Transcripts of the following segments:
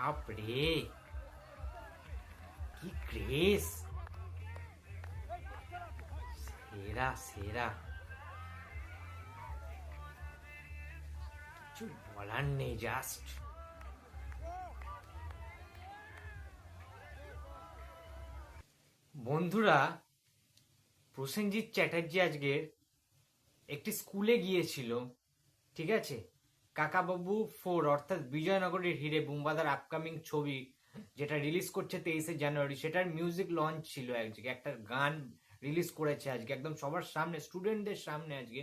বাপ রে, কি ক্রেজ! সেরা সেরা, কিছু বলার নেই। জাস্ট বন্ধুরা, প্রসেনজিৎ চ্যাটার্জি আজকে একটি স্কুলে গিয়েছিল, ঠিক আছে? কাকাবাবু 4 অর্থাৎ বিজয়নগরের হিরে বুম্বাদার আপকামিং ছবি যেটা রিলিজ করছে 23শে জানুয়ারি, সেটার মিউজিক লঞ্চ ছিল। আজকে একটা গান রিলিজ করেছে আজকে একদম সবার সামনে, স্টুডেন্টদের সামনে। আজকে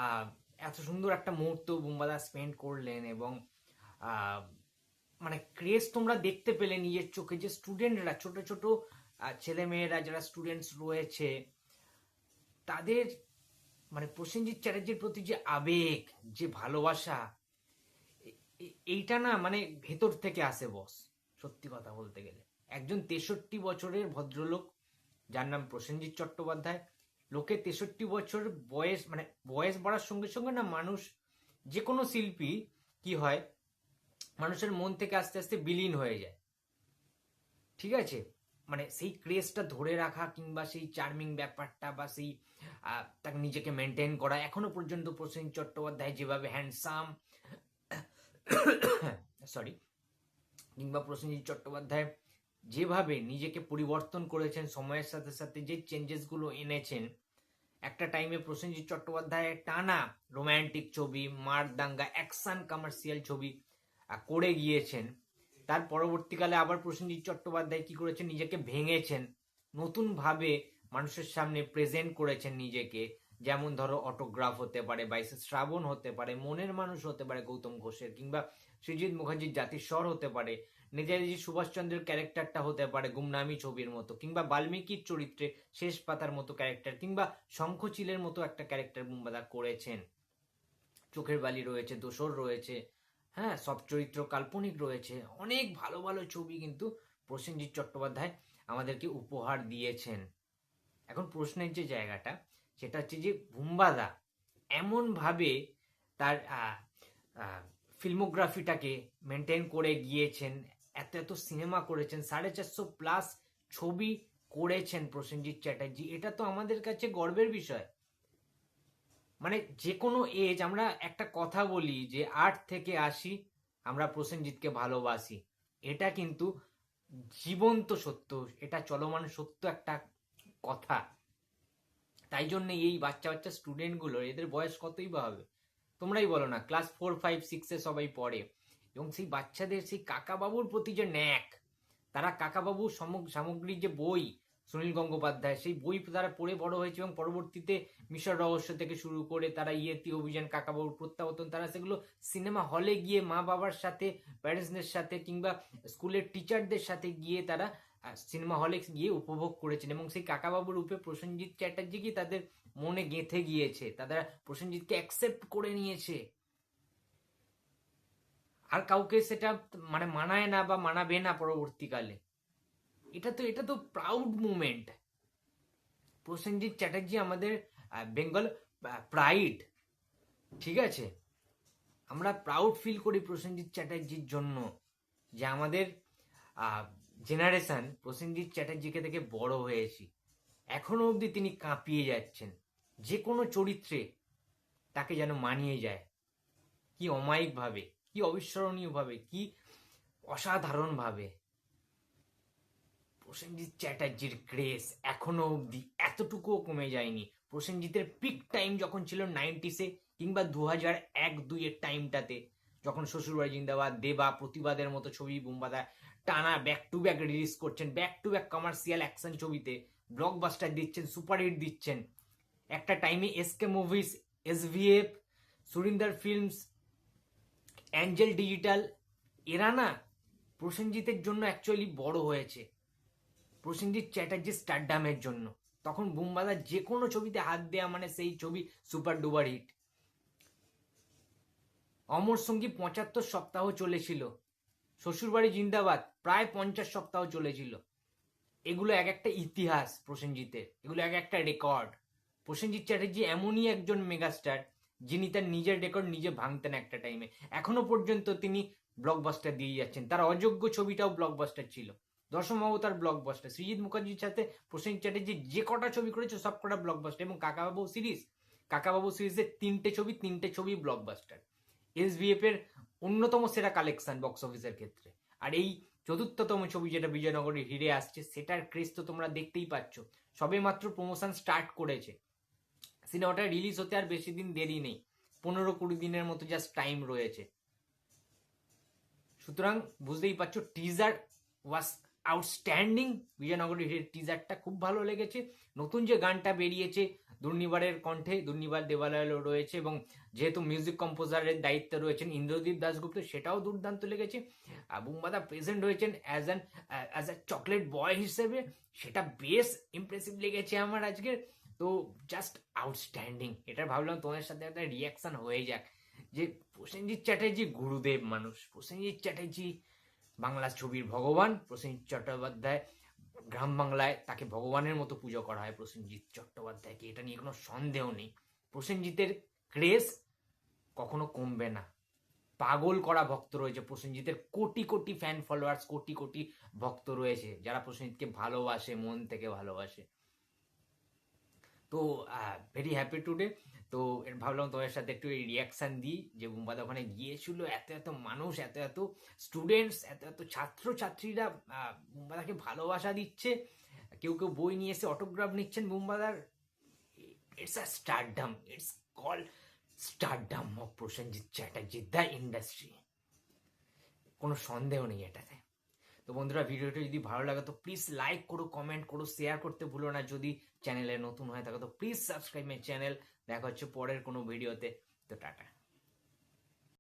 আহ, এত সুন্দর একটা মুহূর্ত বুম্বাদা স্পেন্ড করলেন, এবং আহ, মানে ক্রেজ তোমরা দেখতে পেলে নিজের চোখে, যে স্টুডেন্টরা, ছোট ছোট ছেলে মেয়েরা যারা স্টুডেন্টস রয়েছে, তাদের মানে প্রসেনজিৎ চ্যাটার্জির প্রতি যে আবেগ, যে ভালোবাসা, এইটা না মানে ভেতর থেকে আসে বস। সত্যি কথা বলতে গেলে একজন 63 বছরের ভদ্রলোক, যার নাম প্রসেনজিৎ চট্টোপাধ্যায়, লোকে 63 বছর বয়স, মানে বয়স বাড়ার সঙ্গে সঙ্গে না মানুষ, যে কোনো শিল্পী কি হয়, মানুষের মন থেকে আস্তে আস্তে বিলীন হয়ে যায়, ঠিক আছে? মানে সেই ক্রেজটা ধরে রাখা, কিংবা সেই চার্মিং ব্যাপারটা, বা সেই তাকে নিজেকে মেনটেন করা, এখনো পর্যন্ত প্রসেনজিৎ চট্টোপাধ্যায় যেভাবে হ্যান্ডসাম, সরি, কিংবা প্রসেনজিৎ চট্টোপাধ্যায় যেভাবে নিজেকে পরিবর্তন করেছেন সময়ের সাথে সাথে, যে চেঞ্জেসগুলো এনেছেন। একটা টাইমে প্রসেনজিৎ চট্টোপাধ্যায় টানা রোম্যান্টিক ছবি, মারদাঙ্গা, অ্যাকশন কমার্শিয়াল ছবি করে গিয়েছেন। তার পরবর্তীকালে আবার প্রসেনজিৎ চট্টোপাধ্যায় কি করেছেন, নিজেকে ভেঙেছেন, নতুন ভাবে মানুষের সামনে প্রেজেন্ট করেছেন নিজেকে। যেমন ধরো অটোগ্রাফ হতে পারে, 22শে শ্রাবণ হতে পারে, মনের মানুষ হতে পারে গৌতম ঘোষের, কিংবা সৃজিত মুখার্জির জাতির স্বর হতে পারে, নেতাজি সুভাষচন্দ্রের ক্যারেক্টারটা হতে পারে গুমনামি ছবির মতো, কিংবা বাল্মীকির চরিত্রে শেষ পাতার মতো ক্যারেক্টার, কিংবা শঙ্খচিলের মতো একটা ক্যারেক্টার বুম্বাদা করেছেন। চোখের বালি রয়েছে, দোসর রয়েছে, হ্যাঁ, সব চরিত্র কাল্পনিক রয়েছে, অনেক ভালো ভালো ছবি কিন্তু প্রসেনজিৎ চট্টোপাধ্যায় আমাদেরকে উপহার দিয়েছেন। এখন প্রশ্নের যে জায়গাটা, সেটা হচ্ছে যে বুম্বাদা এমন ভাবে তার ফিল্মোগ্রাফিটাকে মেনটেন করে গিয়েছেন, এত এত সিনেমা করেছেন, 450+ ছবি করেছেন প্রসেনজিৎ চ্যাটার্জি। এটা তো আমাদের কাছে গর্বের বিষয়। মানে যে কোনো এজ, আমরা একটা কথা বলি যে 8 থেকে 80 আমরা প্রসেনজিৎকে ভালোবাসি, এটা কিন্তু জীবন্ত সত্য, এটা চলমান সত্য একটা কথা। তাই জন্য এই বাচ্চা বাচ্চা স্টুডেন্টগুলো, এদের বয়স কতই বা হবে, তোমরাই বলো না, ক্লাস 4, 5, 6-এ সবাই পড়ে, এবং সেই বাচ্চাদের সেই কাকাবাবুর প্রতি যে ন্যাক, তারা কাকাবাবুর সামগ্রিক যে বই, সুনীল গঙ্গোপাধ্যায়, সেই বই তারা পড়ে বড় হয়েছে, এবং পরবর্তীতে মিশর রহস্য থেকে শুরু করে তারা ইয়েতি অভিযান, কাকাবাবুর প্রত্যাবর্তন, তারা সেগুলো সিনেমা হলে গিয়ে মা বাবার সাথে, প্যারেন্টসদের সাথে, কিংবা স্কুলের টিচারদের সাথে গিয়ে তারা সিনেমা হলে গিয়ে উপভোগ করেছেন, এবং সেই কাকাবাবুর রূপে প্রসেনজিৎ চ্যাটার্জিকে তাদের মনে গেঁথে গিয়েছে, তারা প্রসেনজিৎকে অ্যাকসেপ্ট করে নিয়েছে। আর কাউকে সেটা মানে মানায় না বা মানাবে না পরবর্তীকালে। এটা তো প্রাউড মুমেন্ট। প্রসেনজিৎ চ্যাটার্জি আমাদের বেঙ্গল প্রাইড, ঠিক আছে? আমরা প্রাউড ফিল করি প্রসেনজিৎ চ্যাটার্জির জন্য, যে আমাদের জেনারেশন প্রসেনজিৎ চ্যাটার্জিকে থেকে বড় হয়েছি। এখনো অবধি তিনি কাঁপিয়ে যাচ্ছেন, যে কোনো চরিত্রে তাকে যেন মানিয়ে যায়। কি অমায়িক ভাবে, কি অবিস্মরণীয় ভাবে, কি অসাধারণ ভাবে প্রসেনজিৎ চ্যাটার্জির ক্রেজ এখনো অবধি এতটুকুও কমে যায়নি। প্রসেনজিতের পিক টাইম যখন ছিল 90s-এ, কিংবা 2001-2 এর টাইমটাতে, যখন শ্বশুরবাড়ি জিন্দাবাদ, দেবা, প্রতিবাদের মতো ছবি বুম্বাদা টানা ব্যাক টু ব্যাক রিলিজ করছেন, back to back commercial action ছবিতে ব্লকবাস্টার দিচ্ছেন, সুপারহিট দিচ্ছেন। একটা টাইমে SK movies, SVF, Surinder films, Angel digital, এরা না প্রসেনজিতের জন্য অ্যাকচুয়ালি বড় হয়েছে, প্রসেনজিৎ চ্যাটার্জির স্টারডামের জন্য। তখন বুম্বাদা যে কোনো ছবিতে হাত দেয়া মানে সেই ছবি সুপার ডুপার হিট। অমর সঙ্গী 75 সপ্তাহ চলেছিল, শ্বশুরবাড়ি জিন্দাবাদ প্রায় 50 সপ্তাহ চলেছিল। এগুলো এক একটা ইতিহাস প্রসেনজিতের, এগুলো এক একটা রেকর্ড। প্রসেনজিৎ চ্যাটার্জি এমনই একজন মেগাস্টার, যিনি তার নিজের রেকর্ড নিজে ভাঙতেন একটা টাইমে। এখনো পর্যন্ত তিনি ব্লকবাস্টার দিয়ে যাচ্ছেন। তার অযোগ্য ছবিটাও ব্লকবাস্টার ছিল, দশম অবতার ব্লকবাস্টার। সৃজিত মুখার্জির সাথে প্রসেনজিৎ চ্যাটার্জি যে কটা ছবি করেছে সব কটা ব্লকবাস্টার। এবং কাকাবাবু সিরিজের তিনটে ছবি ব্লকবাস্টার। এসভিএফ এর অন্যতম সেরা কালেকশন বক্স অফিসের ক্ষেত্রে। আর এই চতুর্থতম ছবি যেটা বিজয়নগরের হিরে আসছে, সেটার ক্রেজ তো তোমরা দেখতেই পাচ্ছ। সবে মাত্র প্রমোশন স্টার্ট করেছে, সিনেমাটা রিলিজ হতে আর বেশি দিন দেরি নেই, 15-20 দিনের মতো জাস্ট টাইম রয়েছে। সুতরাং বুঝতেই পারছো টিজার ওয়াজ আউটস্ট্যান্ডিং। বিজয়নগরের হিরের টিজারটা খুব ভালো লেগেছে। নতুন যে গানটা বেরিয়েছে দুর্নিবারের কণ্ঠে, দুর্নিবার দেবালয় রয়েছে, এবং যেহেতু মিউজিক কম্পোজারের দায়িত্বে রয়েছেন ইন্দ্রদীপ দাশগুপ্ত, সেটাও দুর্দান্ত লেগেছে। বুম্বাদা প্রেজেন্ট হয়েছেন অ্যাজ আ চকলেট বয় হিসেবে, সেটা বেশ ইমপ্রেসিভ লেগেছে আমার আজকে। তো জাস্ট আউটস্ট্যান্ডিং। এটা ভাবলাম তোমাদের সাথে একটা রিয়াকশন হয়ে যাক, যে প্রসেনজিৎ চ্যাটার্জি গুরুদেব মানুষ। প্রসেনজিৎ চ্যাটার্জি বাংলা ছবির ভগবান। প্রসেনজিৎ চট্টোপাধ্যায়, গ্রাম বাংলায় তাকে ভগবানের মতো পুজো করা হয় প্রসেনজিৎ চট্টোপাধ্যায়কে, এটা নিয়ে কোনো সন্দেহ নেই। প্রসেনজিতের ক্রেজ কখনো কমবে না। পাগল করা ভক্ত রয়েছে প্রসেনজিতের, কোটি কোটি ফ্যান ফলোয়ার্স, কোটি কোটি ভক্ত রয়েছে যারা প্রসেনজিৎকে ভালোবাসে, মন থেকে ভালোবাসে। তো ভেরি হ্যাপি টুডে। তো ভাবলাম তোমার সাথে একটু রিয়াকশান দিই, যে বুম্বাদা ওখানে গিয়েছিল, এত এত মানুষ, এত এত স্টুডেন্টস, এত এত ছাত্রছাত্রীরা বুম্বাদাকে ভালোবাসা দিচ্ছে। কেউ কেউ বই নিয়ে এসে অটোগ্রাফ নিচ্ছেন বুম্বাদার। It's a stardom, it's call stardom of Prosenjit Chatterjee, the industry. কোনো সন্দেহ নেই এটাতে। তো বন্ধুরা, ভিডিওটা যদি ভালো লাগে তো প্লিজ লাইক করো, কমেন্ট করো, শেয়ার করতে ভুলো না। যদি চ্যানেলে নতুন হয়ে থাকো তো প্লিজ সাবস্ক্রাইব মাই চ্যানেল। দেখা হচ্ছে পরের কোনো ভিডিওতে। তো টাটা।